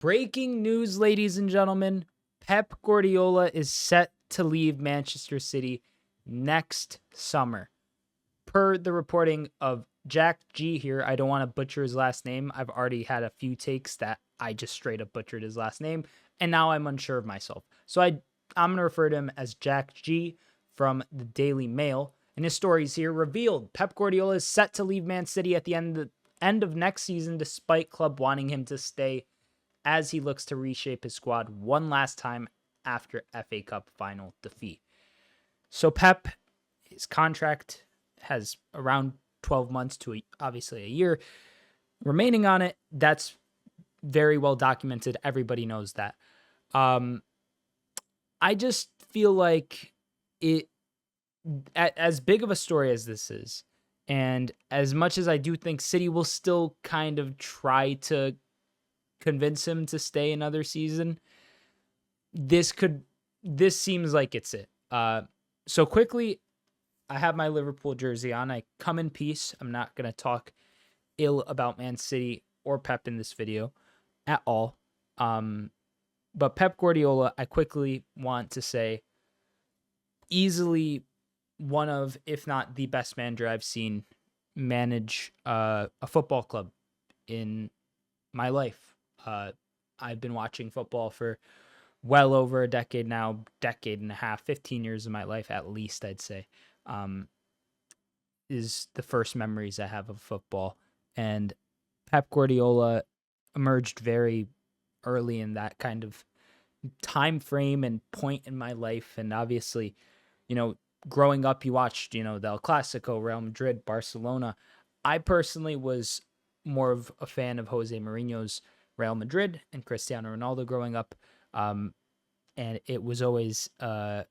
Breaking news, ladies and gentlemen. Pep Guardiola is set to leave Manchester City next summer. Per the reporting of Jack G here, I don't want to butcher his last name. I've already had a few takes that I just straight up butchered his last name, and now I'm unsure of myself. So I'm going to refer to him as Jack G from the Daily Mail. And his stories here revealed Pep Guardiola is set to leave Man City at the end of next season, despite club wanting him to stay, as he looks to reshape his squad one last time after FA Cup final defeat. So Pep, his contract has around 12 months to obviously a year remaining on it. That's very well documented. Everybody knows that. I just feel like as big of a story as this is, and as much as I do think City will still kind of try to convince him to stay another season, this seems like it's it. So quickly, I have my Liverpool jersey on. I come in peace. I'm not going to talk ill about Man City or Pep in this video at all. But Pep Guardiola, I quickly want to say, easily one of, if not the best manager I've seen manage a football club in my life. I've been watching football for well over a decade now, decade and a half, 15 years of my life at least, I'd say, is the first memories I have of football. And Pep Guardiola emerged very early in that kind of time frame and point in my life. And obviously, growing up, you watched, the El Clasico, Real Madrid, Barcelona. I personally was more of a fan of Jose Mourinho's Real Madrid and Cristiano Ronaldo growing up. And it was always a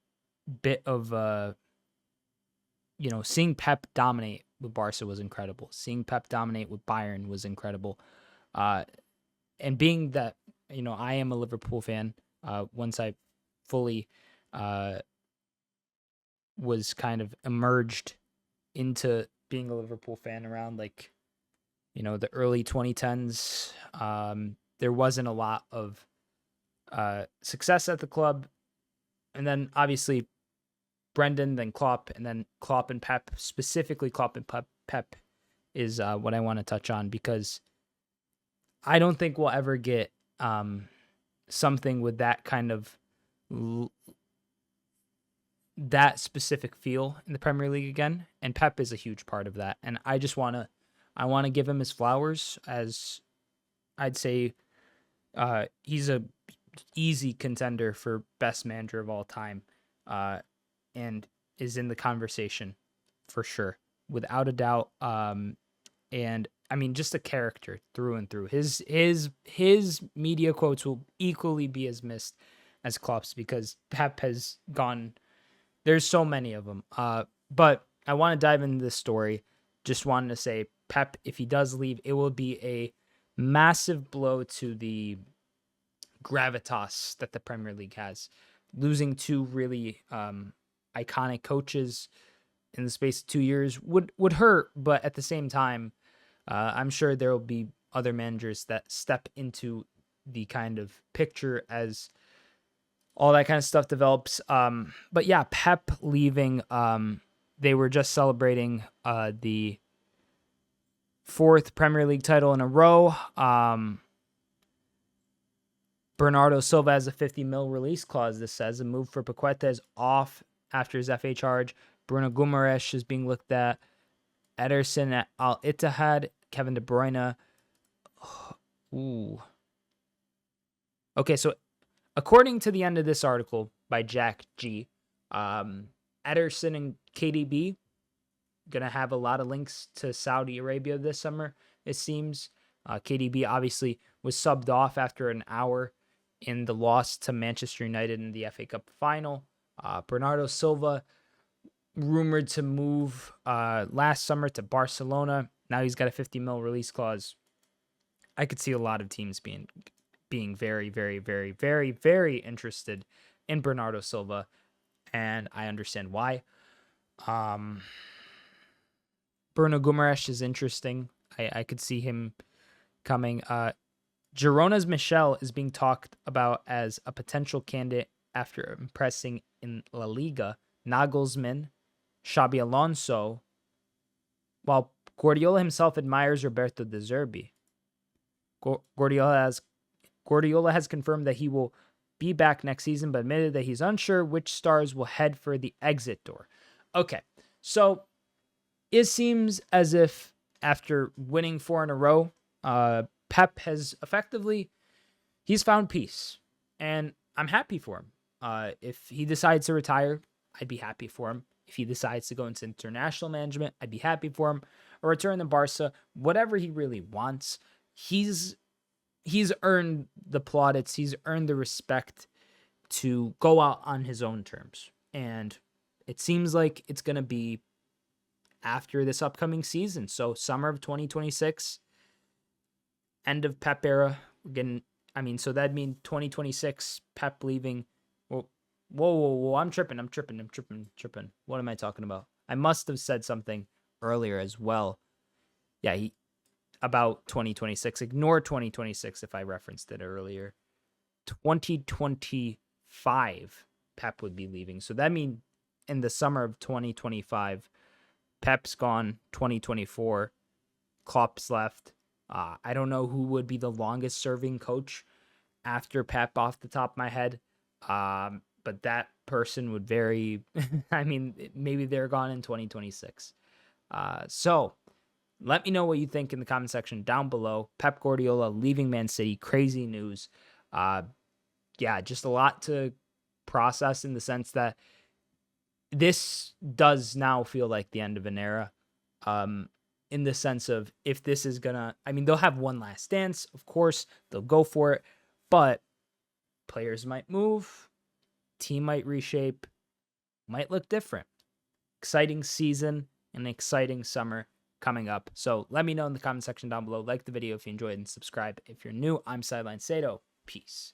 bit of, seeing Pep dominate with Barca was incredible. Seeing Pep dominate with Bayern was incredible. And being that, I am a Liverpool fan, once I fully was kind of emerged into being a Liverpool fan around the early 2010s, there wasn't a lot of success at the club. And then obviously Brendan, then Klopp, and then Klopp and Pep, specifically Klopp and Pep is what I want to touch on, because I don't think we'll ever get something with that kind of that specific feel in the Premier League again. And Pep is a huge part of that. And I want to give him his flowers, as I'd say he's a easy contender for best manager of all time, and is in the conversation for sure, without a doubt. And I mean, just a character through and through. His media quotes will equally be as missed as Klopp's, because Pep has gone. There's so many of them. But I want to dive into this story. Just wanted to say, Pep, if he does leave, it will be a massive blow to the gravitas that the Premier League has. Losing two really iconic coaches in the space of 2 years would hurt, but at the same time, I'm sure there will be other managers that step into the kind of picture as all that kind of stuff develops. But yeah, Pep leaving, they were just celebrating the 4th Premier League title in a row. Bernardo Silva has a 50 mil release clause. This says a move for Paqueta is off after his FA charge. Bruno Guimaraes is being looked at. Ederson at Al Ittihad. Kevin De Bruyne. Ooh. Okay, so according to the end of this article by Jack G, Ederson and KDB going to have a lot of links to Saudi Arabia this summer, it seems. KDB obviously was subbed off after an hour in the loss to Manchester United in the FA Cup final. Bernardo Silva rumored to move last summer to Barcelona. Now he's got a 50 mil release clause. I could see a lot of teams being very, very, very, very, very interested in Bernardo Silva, and I understand why. Bruno Guimaraes is interesting. I could see him coming. Girona's Michel is being talked about as a potential candidate after impressing in La Liga. Nagelsmann, Xabi Alonso, while Guardiola himself admires Roberto De Zerbi. Guardiola has confirmed that he will be back next season, but admitted that he's unsure which stars will head for the exit door. Okay, so it seems as if after winning 4 in a row, Pep has he's found peace, and I'm happy for him. If he decides to retire, I'd be happy for him. If he decides to go into international management, I'd be happy for him. Or return to Barca, whatever he really wants. He's earned the plaudits. He's earned the respect to go out on his own terms. And it seems like it's going to be after this upcoming season. So summer of 2026, end of Pep era. So that'd mean 2026, Pep leaving. Whoa. I'm tripping. What am I talking about? I must have said something earlier as well. Yeah, about 2026. Ignore 2026 if I referenced it earlier. 2025, Pep would be leaving. So that means in the summer of 2025, Pep's gone. 2024, Klopp's left. I don't know who would be the longest serving coach after Pep off the top of my head. But that person would vary. Maybe they're gone in 2026. So let me know what you think in the comment section down below. Pep Guardiola leaving Man City. Crazy news. Just a lot to process in the sense that this does now feel like the end of an era. In the sense of if this is they'll have one last dance. Of course, they'll go for it. But players might move. Team might reshape. Might look different. Exciting season and an exciting summer coming up. So let me know in the comment section down below. Like the video if you enjoyed and subscribe if you're new. I'm Sideline Sedo. Peace.